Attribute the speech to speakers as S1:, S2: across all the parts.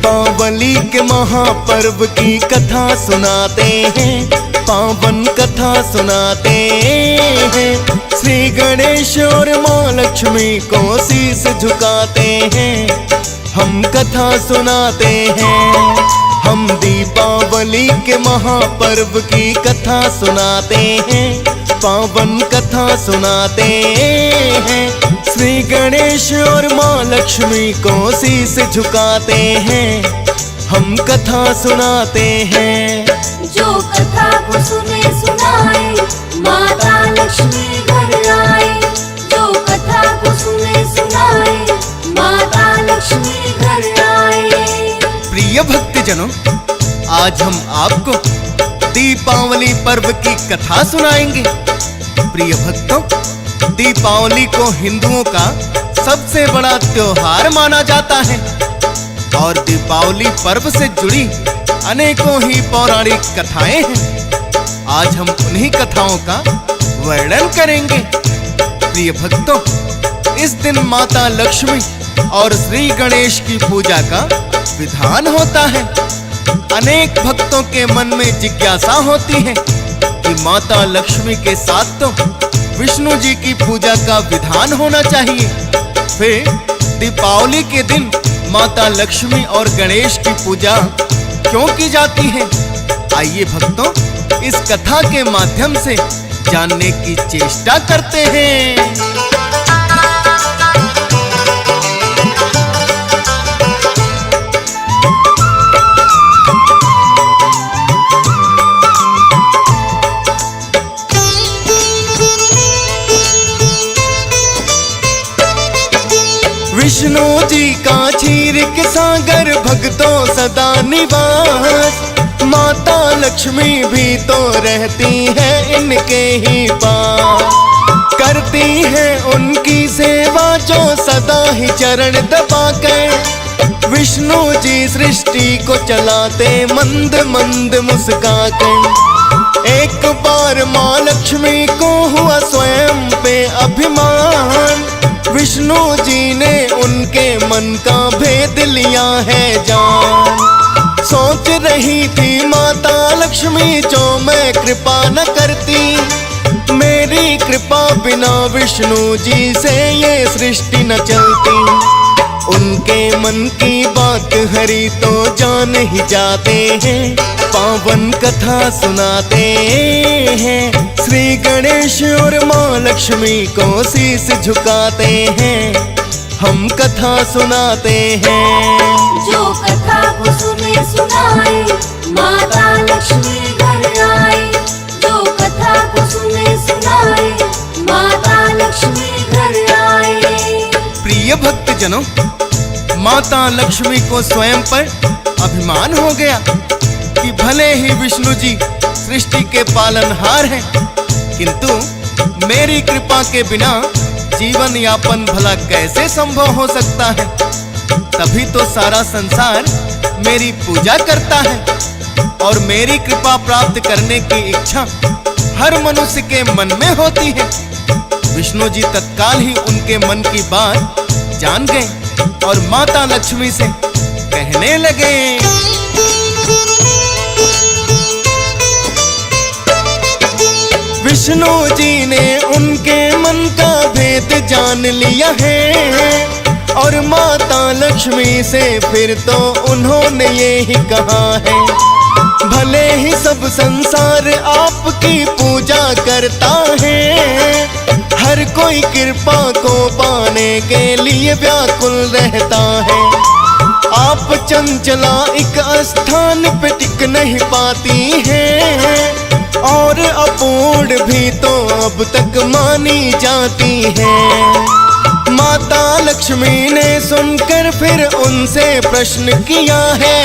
S1: दीपावली के महापर्व की कथा सुनाते हैं, पावन कथा सुनाते हैं। श्री गणेश और माँ लक्ष्मी को शीश झुकाते हैं, हम कथा सुनाते हैं। हम दीपावली के महापर्व की कथा सुनाते हैं, पावन कथा सुनाते हैं। श्री गणेश और माँ लक्ष्मी को शीश झुकाते हैं, हम कथा सुनाते हैं।
S2: जो कथा को सुने सुनाए, माता लक्ष्मी घर आए। जो कथा को सुने सुनाए, माता लक्ष्मी घर आए।
S1: प्रिय भक्तजनों, आज हम आपको दीपावली पर्व की कथा सुनाएंगे। प्रिय भक्तों, दीपावली को हिंदुओं का सबसे बड़ा त्योहार माना जाता है और दीपावली पर्व से जुड़ी अनेकों ही पौराणिक कथाएं हैं। आज हम उन्हीं कथाओं का वर्णन करेंगे। प्रिय भक्तों, इस दिन माता लक्ष्मी और श्री गणेश की पूजा का विधान होता है। अनेक भक्तों के मन में जिज्ञासा होती है कि माता लक्ष्मी के साथ तो विष्णु जी की पूजा का विधान होना चाहिए, फिर दीपावली के दिन माता लक्ष्मी और गणेश की पूजा क्यों की जाती है? आइए भक्तों, इस कथा के माध्यम से जानने की चेष्टा करते हैं। विष्णु जी का क्षीर के सागर भक्तों सदा निवास। माता लक्ष्मी भी तो रहती है इनके ही पास। करती है उनकी सेवा जो सदा ही चरण दबाकर। विष्णु जी सृष्टि को चलाते मंद मंद मुस्काकर। एक बार माँ लक्ष्मी को हुआ स्वयं पे अभिमान। विष्णु जी ने उनके मन का भेद लिया है जान। सोच रही थी माता लक्ष्मी, जो मैं कृपा न करती, मेरी कृपा बिना विष्णु जी से ये सृष्टि न चलती। उनके मन की बात हरि तो जान ही जाते हैं, पावन कथा सुनाते हैं। श्री गणेश और माँ लक्ष्मी को शीश झुकाते हैं, हम कथा सुनाते हैं।
S2: जो कथा को सुने सुनाए, माता लक्ष्मी घर आए। जो कथा को सुने सुनाए, माता लक्ष्मी घर आए।
S1: प्रिय भक्तजनों, माता लक्ष्मी को स्वयं पर अभिमान हो गया कि भले ही विष्णु जी सृष्टि के पालनहार हैं, किंतु मेरी कृपा के बिना जीवन यापन भला कैसे संभव हो सकता है? तभी तो सारा संसार मेरी पूजा करता है और मेरी कृपा प्राप्त करने की इच्छा हर मनुष्य के मन में होती है। विष्णु जी तत्काल ही उनके मन की बात जान गए और माता लक्ष्मी से कहने लगे। विष्णु जी ने उनके मन का भेद जान लिया है और माता लक्ष्मी से फिर तो उन्होंने ये ही कहा है। भले ही सब संसार आपकी पूजा करता है, हर कोई कृपा को पाने के लिए व्याकुल रहता है। आप चंचला एक स्थान पे टिक नहीं पाती हैं और अपूर्ण भी तो अब तक मानी जाती हैं। माता लक्ष्मी ने सुनकर फिर उनसे प्रश्न किया है,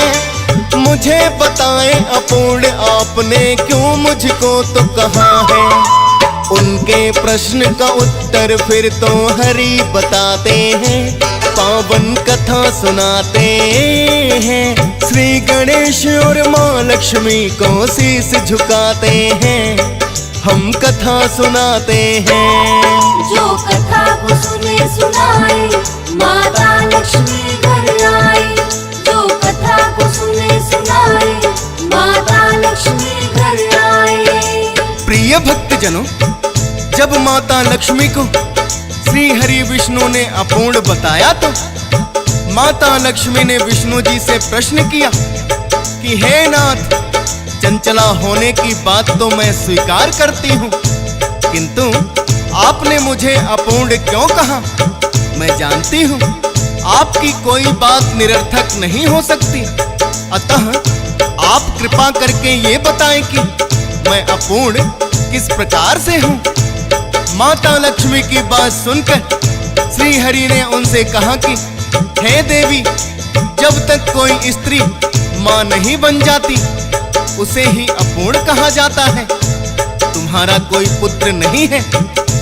S1: मुझे बताएं अपूर्ण आपने क्यों मुझको तो कहा है। उनके प्रश्न का उत्तर फिर तो हरि बताते हैं, पावन कथा सुनाते हैं। श्री गणेश और माँ लक्ष्मी को शीश झुकाते हैं, हम कथा सुनाते हैं।
S2: जो कथा को सुने सुनाए, माता लक्ष्मी घर आए। जो कथा
S1: भक्तजनों, जब माता लक्ष्मी को श्री हरि विष्णु ने अपूर्ण बताया तो माता लक्ष्मी ने विष्णु जी से प्रश्न किया कि हे नाथ, चंचला होने की बात तो मैं स्वीकार करती हूँ, किंतु आपने मुझे अपूर्ण क्यों कहा? मैं जानती हूँ आपकी कोई बात निरर्थक नहीं हो सकती, अतः आप कृपा करके ये बताएं कि मैं अपूर्ण किस प्रकार से हूँ। माता लक्ष्मी की बात सुनकर श्री हरि ने उनसे कहा कि हे देवी, जब तक कोई स्त्री मां नहीं बन जाती उसे ही अपूर्ण कहा जाता है। तुम्हारा कोई पुत्र नहीं है,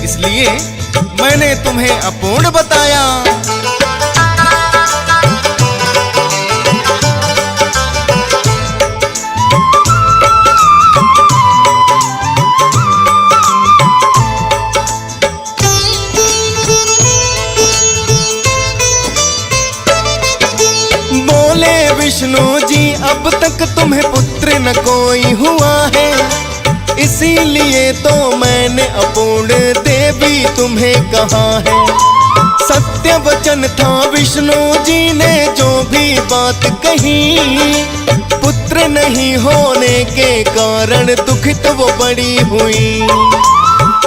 S1: इसलिए मैंने तुम्हें अपूर्ण बताया। विष्णु जी, अब तक तुम्हें पुत्र न कोई हुआ है, इसीलिए तो मैंने अपूर्ण देवी तुम्हें कहा है। सत्य वचन था विष्णु जी ने जो भी बात कही, पुत्र नहीं होने के कारण दुखित वो बड़ी हुई।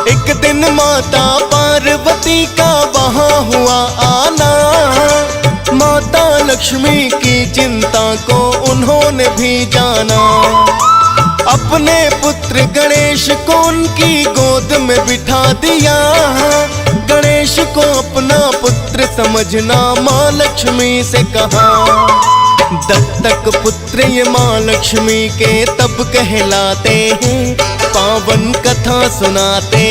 S1: एक दिन माता पार्वती का वहां हुआ आना, माता लक्ष्मी की चिंता को उन्होंने भी जाना। अपने पुत्र गणेश को उनकी गोद में बिठा दिया। गणेश को अपना पुत्र समझना माँ लक्ष्मी से कहा। दत्तक पुत्र ये माँ लक्ष्मी के तब कहलाते हैं, पावन कथा सुनाते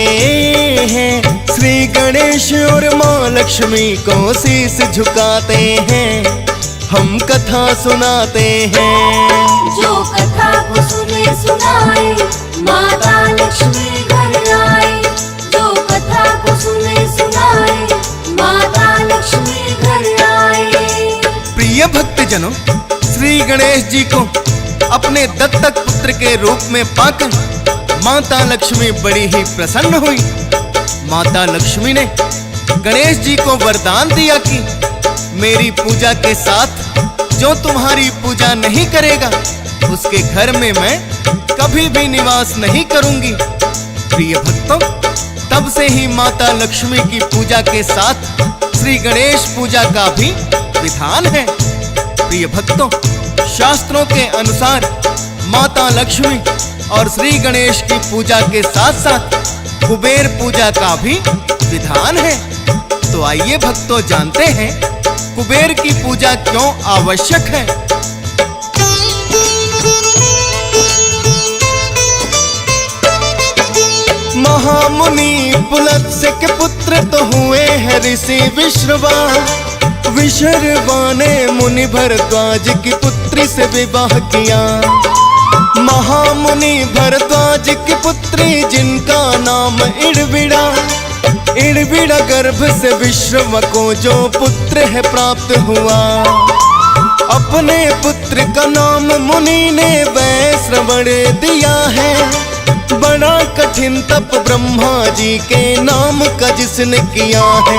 S1: हैं। श्री गणेश और माँ लक्ष्मी को शीश झुकाते हैं, हम कथा सुनाते हैं।
S2: जो कथा को सुने सुनाए, माता लक्ष्मी घर आए। जो कथा को सुने सुनाए, माता लक्ष्मी घर आए।
S1: प्रिय भक्तजनों, श्री गणेश जी को अपने दत्तक पुत्र के रूप में पाकर माता लक्ष्मी बड़ी ही प्रसन्न हुई। माता लक्ष्मी ने गणेश जी को वरदान दिया कि मेरी पूजा के साथ जो तुम्हारी पूजा नहीं करेगा उसके घर में मैं कभी भी निवास नहीं करूंगी। प्रिय भक्तों, तब से ही माता लक्ष्मी की पूजा के साथ श्री गणेश पूजा का भी विधान है। प्रिय भक्तों, शास्त्रों के अनुसार माता लक्ष्मी और श्री गणेश की पूजा के साथ साथ कुबेर पूजा का भी विधान है। तो आइए भक्तों, जानते हैं कुबेर की पूजा क्यों आवश्यक है। महामुनि पुलत्स्य के पुत्र तो हुए हैं ऋषि विश्रवा। विश्रवा ने मुनि भरद्वाज की पुत्री से विवाह किया। महामुनि भरद्वाज की पुत्री जिनका नाम इड़विड़ा। इड़विड़ा गर्भ से विश्रवा को जो पुत्र है प्राप्त हुआ। अपने पुत्र का नाम मुनि ने वैश्रवण दिया है। बड़ा कठिन तप ब्रह्मा जी के नाम का जिसने किया है।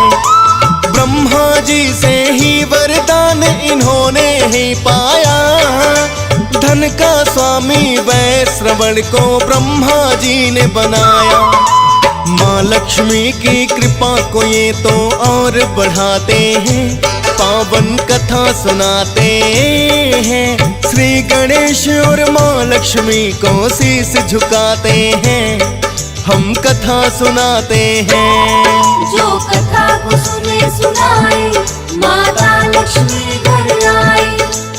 S1: ब्रह्मा जी से ही वरदान इन्होंने ही पाया। धन का स्वामी वैश्रवण को ब्रह्मा जी ने बनाया। माँ लक्ष्मी की कृपा को ये तो और बढ़ाते हैं, पावन कथा सुनाते हैं। श्री गणेश और माँ लक्ष्मी को शीश झुकाते हैं, हम कथा सुनाते हैं।
S2: जो कथा को सुने सुनाए, माता लक्ष्मी घर आए।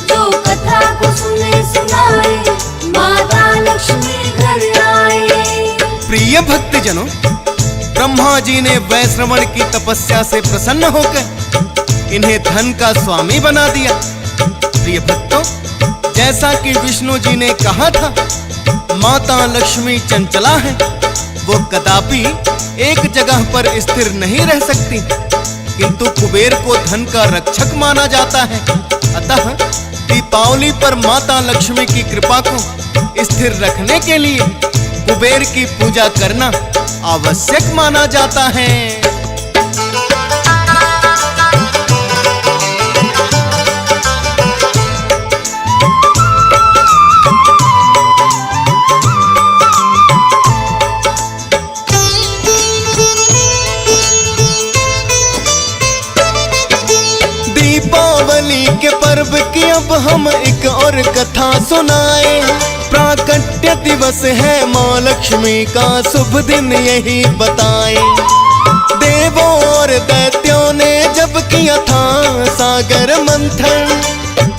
S2: जो कथा को सुने सुनाए, माता लक्ष्मी घर आए।
S1: प्रिय भक्तजनों, ब्रह्मा जी ने वैश्रवण की तपस्या से प्रसन्न होकर इन्हें धन का स्वामी बना दिया। प्रिय भक्तों, जैसा कि विष्णु जी ने कहा था, माता लक्ष्मी चंचला है, वो कदापि एक जगह पर स्थिर नहीं रह सकती। किंतु कुबेर को धन का रक्षक माना जाता है। अतः दीपावली पर माता लक्ष्मी की कृपा को स्थिर रखने के लिए कुबेर की पूजा करना आवश्यक माना जाता है। दीपावली के पर्व की अब हम एक और कथा सुनाए। प्राकट्य दिवस है माँ लक्ष्मी का, शुभ दिन यही बताए। देवों और दैत्यों ने जब किया था सागर मंथन,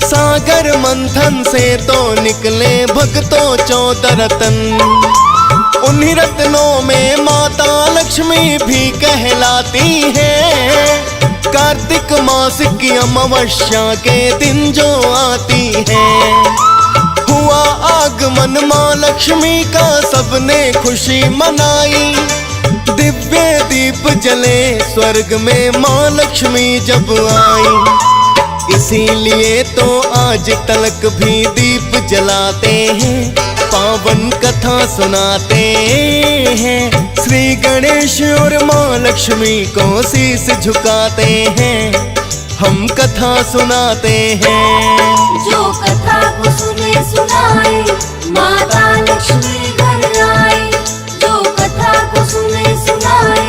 S1: सागर मंथन से तो निकले भक्तों 14 रत्न। उन्हीं रत्नों में माता लक्ष्मी भी कहलाती है। कार्तिक मास की अमावस्या के दिन जो आती है, हुआ आगमन माँ लक्ष्मी का, सबने खुशी मनाई। दिव्य दीप जले स्वर्ग में माँ लक्ष्मी जब आई। इसीलिए तो आज तलक भी दीप जलाते हैं, पावन कथा सुनाते हैं। श्री गणेश और माँ लक्ष्मी को शीश झुकाते हैं, हम कथा सुनाते हैं।
S2: जो कथा को सुने सुनाए, माता लक्ष्मी घर आए। जो कथा को सुने सुनाए,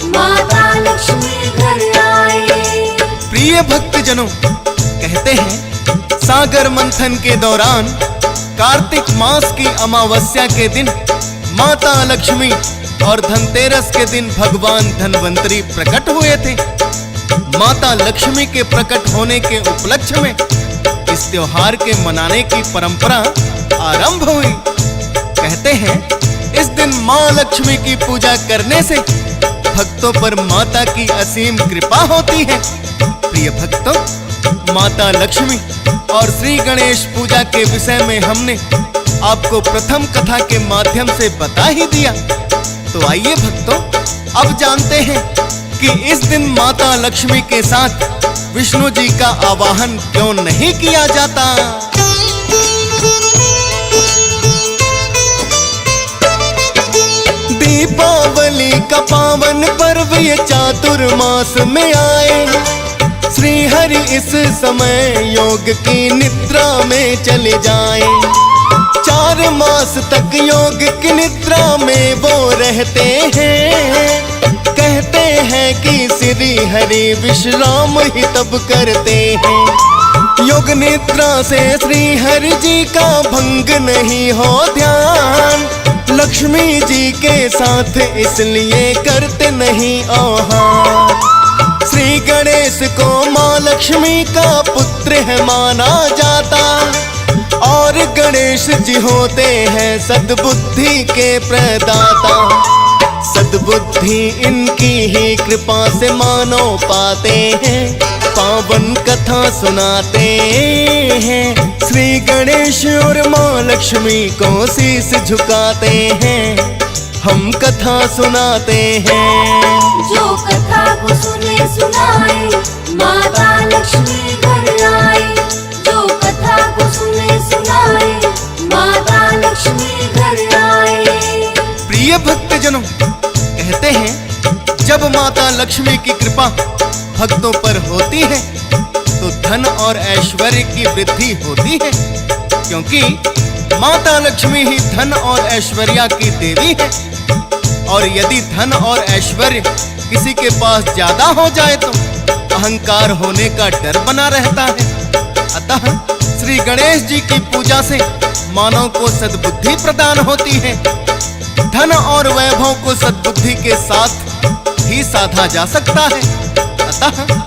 S2: माता लक्ष्मी घर आए।
S1: प्रिय भक्तजनों, कहते हैं सागर मंथन के दौरान कार्तिक मास की अमावस्या के दिन माता लक्ष्मी और धनतेरस के दिन भगवान धन्वंतरी प्रकट हुए थे। माता लक्ष्मी के प्रकट होने के उपलक्ष्य में इस त्योहार के मनाने की परंपरा आरंभ हुई। कहते हैं इस दिन माँ लक्ष्मी की पूजा करने से भक्तों पर माता की असीम कृपा होती है। प्रिय भक्तों, माता लक्ष्मी और श्री गणेश पूजा के विषय में हमने आपको प्रथम कथा के माध्यम से बता ही दिया। तो आइए भक्तों, अब जानते हैं कि इस दिन माता लक्ष्मी के साथ विष्णु जी का आवाहन क्यों नहीं किया जाता। दीपावली का पावन पर्व ये चातुर्मास में आए। श्री हरि इस समय योग की निद्रा में चले जाए। 4 मास तक योग की निद्रा में वो रहते हैं। कहते हैं कि श्री हरि विश्राम ही तब करते हैं। योग निद्रा से श्री हरि जी का भंग नहीं हो ध्यान। लक्ष्मी जी के साथ इसलिए करते नहीं आहार। श्री गणेश को माँ लक्ष्मी का पुत्र है माना जाता। और गणेश जी होते हैं सद्बुद्धि के प्रदाता। सद्बुद्धि इनकी ही कृपा से मानो पाते हैं। पावन कथा सुनाते हैं। श्री गणेश और माँ लक्ष्मी को शीश झुकाते हैं, हम कथा सुनाते हैं।
S2: जो कथा को सुने सुनाए, माता लक्ष्मी घर आए। जो कथा को सुने सुनाए, माता लक्ष्मी घर आए।
S1: प्रिय भक्तजनों, कहते हैं जब माता लक्ष्मी की कृपा भक्तों पर होती है तो धन और ऐश्वर्य की वृद्धि होती है, क्योंकि माता लक्ष्मी ही धन और ऐश्वर्य की देवी है। और यदि धन और ऐश्वर्य किसी के पास ज्यादा हो जाए तो अहंकार होने का डर बना रहता है। अतः श्री गणेश जी की पूजा से मानव को सद्बुद्धि प्रदान होती है। धन और वैभव को सद्बुद्धि के साथ ही साधा जा सकता है। अतः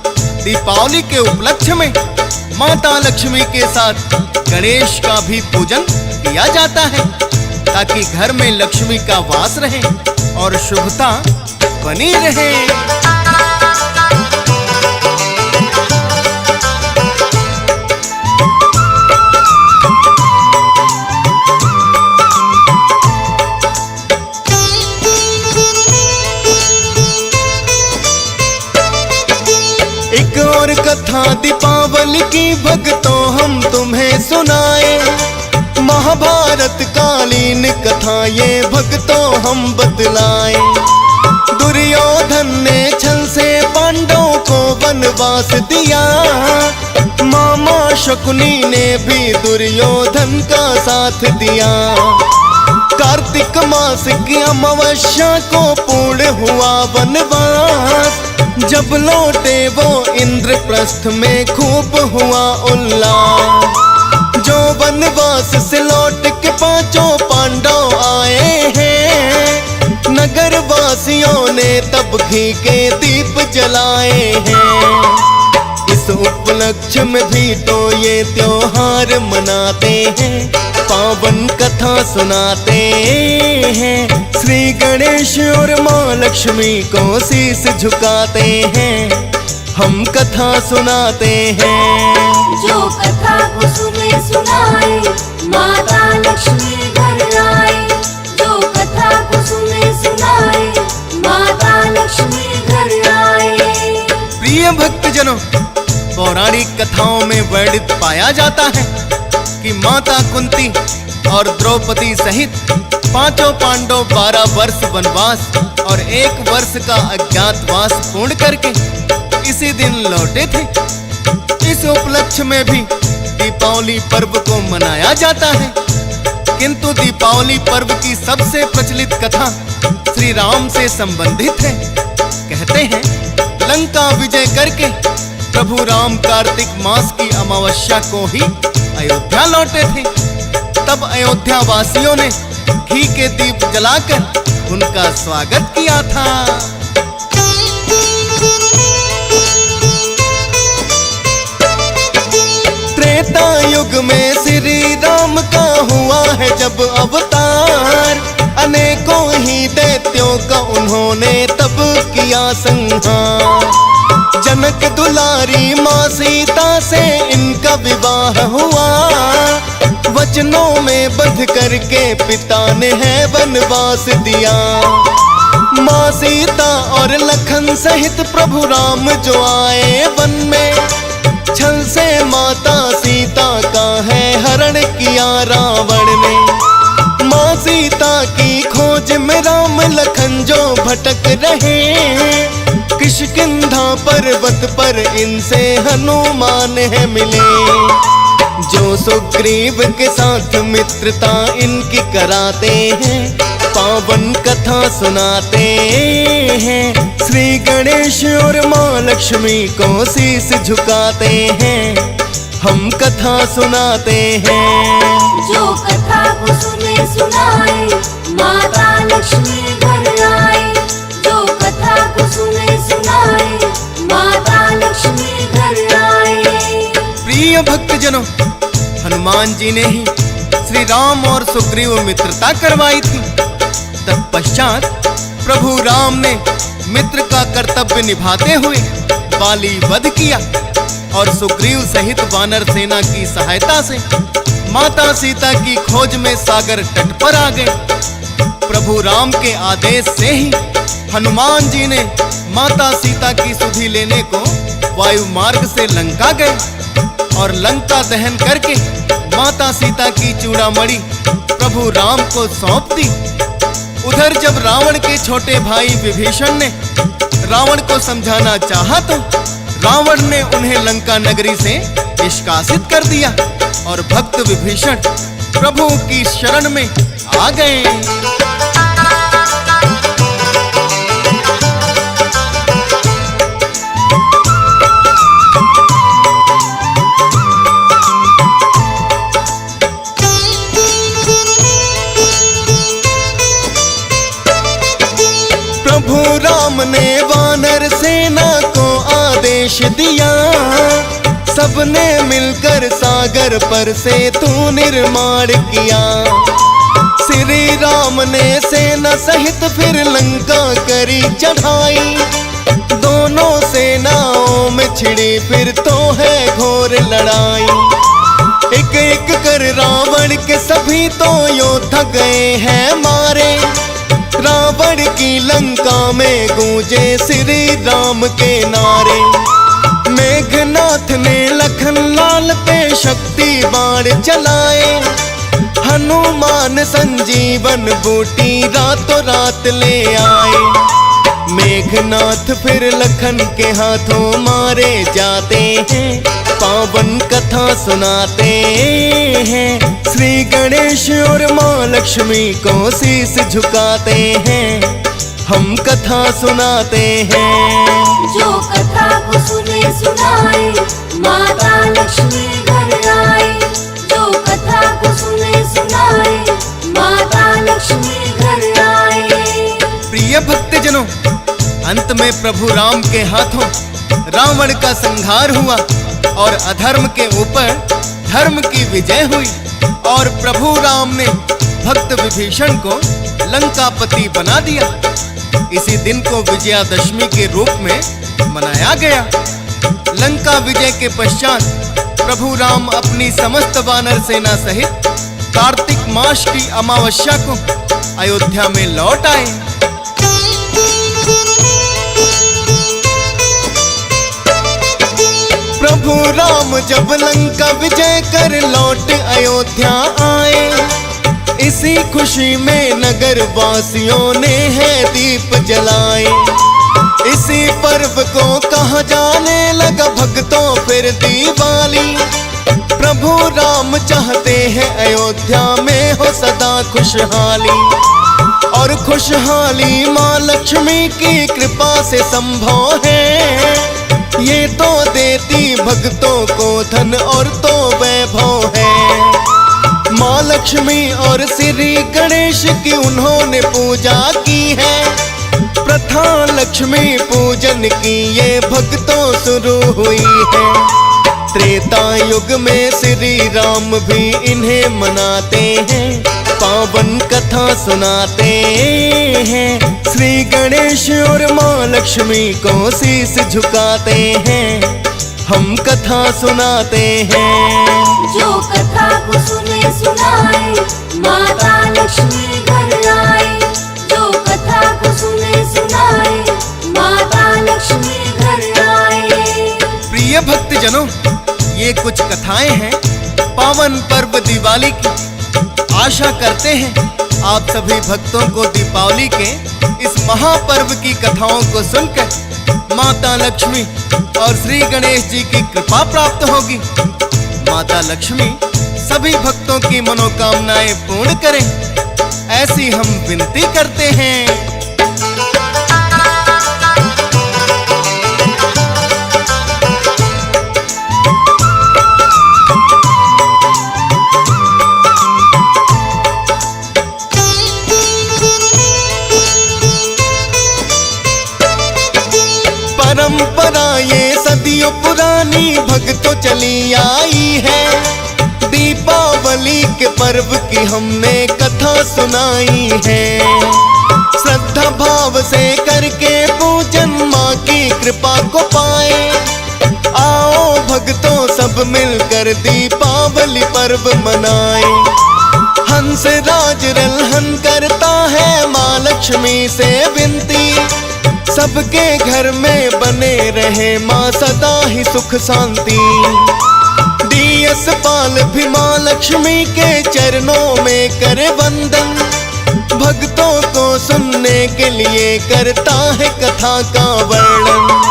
S1: दीपावली के उपलक्ष्य में माता लक्ष्मी के साथ गणेश का भी पूजन किया जाता है, ताकि घर में लक्ष्मी का वास रहे और शुभता बनी रहे। एक और कथा दीपावली की भक्तों हम तुम्हें सुनाए। महाभारत कालीन कथा ये भक्तों हम बतलाए। दुर्योधन ने छल से पांडवों को वनवास दिया, मामा शकुनी ने भी दुर्योधन का साथ दिया। कार्तिक मास की अमावस्या को पूर्ण हुआ वनवास, जब लौटे वो इंद्रप्रस्थ में खूब हुआ उल्लास। जो वनवास से लौट के पांचों पांडव आए हैं, नगर वासियों ने तब घी के दीप जलाए हैं। इस उपलक्ष्य में भी तो ये त्योहार मनाते हैं, पावन कथा सुनाते हैं। श्री गणेश और माँ लक्ष्मी को शीश झुकाते हैं, हम कथा सुनाते हैं।
S2: जो कथा को सुने सुनाए, माता लक्ष्मी घर आए। जो कथा को सुने सुनाए, माता लक्ष्मी घर आए।
S1: प्रिय भक्तजनों, पौराणिक कथाओं में वर्णित पाया जाता है कि माता कुंती और द्रौपदी सहित पांचों पांडव 12 वर्ष वनवास और 1 वर्ष का अज्ञातवास पूर्ण करके इसी दिन लौटे थे। इस उपलक्ष्य में भी दीपावली पर्व को मनाया जाता है, किंतु दीपावली पर्व की सबसे प्रचलित कथा श्री राम से संबंधित है। कहते हैं, लंका विजय करके प्रभु राम कार्तिक मास की अमावस्या को ही अयोध्या लौटे थे। तब अयोध्या वासियों ने घी के दीप जलाकर उनका स्वागत किया था। त्रेता युग में श्री राम का हुआ है जब अवतार, अनेकों ही दैत्यों का उन्होंने तब किया संहार। जनक दुलारी माँ सीता से इनका विवाह हुआ, वचनों में बंध करके पिता ने है वनवास दिया। माँ सीता और लखन सहित प्रभु राम जो आए वन में, छल से माता सीता का है हरण किया रावण ने। माँ सीता की खोज में राम लखन जो भटक रहे, किष्किंधा पर्वत पर इनसे हनुमान है मिले। जो सुग्रीव के साथ मित्रता इनकी कराते हैं, पावन कथा सुनाते हैं। श्री गणेश और माँ लक्ष्मी को शीश झुकाते हैं, हम कथा सुनाते हैं।
S2: जो कथा को सुने सुनाए, माता लक्ष्मी घर आए। जो कथा को सुने सुनाए, माता लक्ष्मी घर आए।
S1: प्रिय भक्तजनों, हनुमान जी ने ही श्री राम और सुग्रीव मित्रता करवाई थी। तत्पश्चात प्रभु राम ने मित्र का कर्तव्य निभाते हुए बाली वध किया और सुग्रीव सहित वानर सेना की सहायता से माता सीता की खोज में सागर तट पर आ गए। प्रभु राम के आदेश से ही हनुमान जी ने माता सीता की सुधि लेने को वायु मार्ग से लंका गए और लंका दहन करके माता सीता की चूड़ामणि प्रभु राम को सौंप दी। उधर जब रावण के छोटे भाई विभीषण ने रावण को समझाना चाहा तो रावण ने उन्हें लंका नगरी से निष्कासित कर दिया और भक्त विभीषण प्रभु की शरण में आ गए। प्रभु राम ने वानर सेना को आदेश दिया, सबने मिलकर सागर पर सेतु निर्माण किया। श्री राम ने सेना सहित फिर लंका करी चढ़ाई, दोनों सेनाओं में छिड़ी फिर तो है घोर लड़ाई। एक एक कर रावण के सभी तो योद्धा गए हैं मारे, रावण की लंका में गूंजे श्री राम के नारे। मेघनाथ ने लखन लाल पे शक्ति बाण चलाए, हनुमान संजीवन बूटी रातों रात ले आए। मेघनाथ फिर लखन के हाथों मारे जाते हैं, पावन कथा सुनाते हैं। श्री गणेश और माँ लक्ष्मी को शीश झुकाते हैं, हम कथा सुनाते हैं।
S2: जो कथा को सुने सुनाए, माता लक्ष्मी घर आए। जो कथा को सुने सुनाए, माता लक्ष्मी घर आए।
S1: प्रिय भक्तजनों, अंत में प्रभु राम के हाथों रावण का संहार हुआ और अधर्म के ऊपर धर्म की विजय हुई और प्रभु राम ने भक्त विभीषण को लंकापति बना दिया। इसी दिन को विजयादशमी के रूप में मनाया गया। लंका विजय के पश्चात प्रभु राम अपनी समस्त वानर सेना सहित कार्तिक मास की अमावस्या को अयोध्या में लौट आए। प्रभु राम जब लंका विजय कर लौट अयोध्या आए, इसी खुशी में नगर वासियों ने है दीप जलाए। इसी पर्व को कहा जाने लगा भक्तों फिर दिवाली। प्रभु राम चाहते हैं अयोध्या में हो सदा खुशहाली, और खुशहाली माँ लक्ष्मी की कृपा से संभव है। ये तो देती भक्तों को धन और तो वैभव है। माँ लक्ष्मी और श्री गणेश की उन्होंने पूजा की है। प्रथा लक्ष्मी पूजन की ये भक्तों शुरू हुई है। त्रेता युग में श्री राम भी इन्हें मनाते हैं, पावन कथा सुनाते हैं। श्री गणेश और माँ लक्ष्मी को शीश झुकाते हैं, हम कथा सुनाते हैं।
S2: जो कथा को सुने सुनाए, माता लक्ष्मी घर आए। जो कथा को सुने सुनाए, माता लक्ष्मी घर आए।
S1: प्रिय भक्तजनों, ये कुछ कथाएं हैं पावन पर्व दिवाली की। आशा करते हैं आप सभी भक्तों को दीपावली के इस महापर्व की कथाओं को सुनकर माता लक्ष्मी और श्री गणेश जी की कृपा प्राप्त होगी। माता लक्ष्मी सभी भक्तों की मनोकामनाएं पूर्ण करें, ऐसी हम विनती करते हैं। परंपरा ये सदियों पुरानी भक्तों चली आई है। दीपावली के पर्व की हमने कथा सुनाई है। श्रद्धा भाव से करके पूजन माँ की कृपा को पाए। आओ भक्तों सब मिलकर दीपावली पर्व मनाए। हंस राज रलहन करता है माँ लक्ष्मी से विनती। सबके घर में बने रहे माँ सदा ही सुख शांति। डीएस पाल भी माँ लक्ष्मी के चरणों में करे वंदन। भक्तों को सुनने के लिए करता है कथा का वर्णन।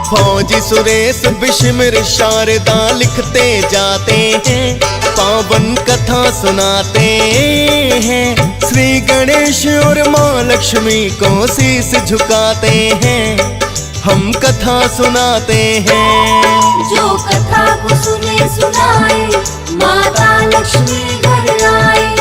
S1: फौजी सुरेश बिस्मिर शारदा लिखते जाते हैं, पावन कथा सुनाते हैं। श्री गणेश और माँ लक्ष्मी को शीश झुकाते हैं, हम कथा सुनाते हैं।
S2: जो कथा को सुने सुनाए, माता लक्ष्मी घर आए।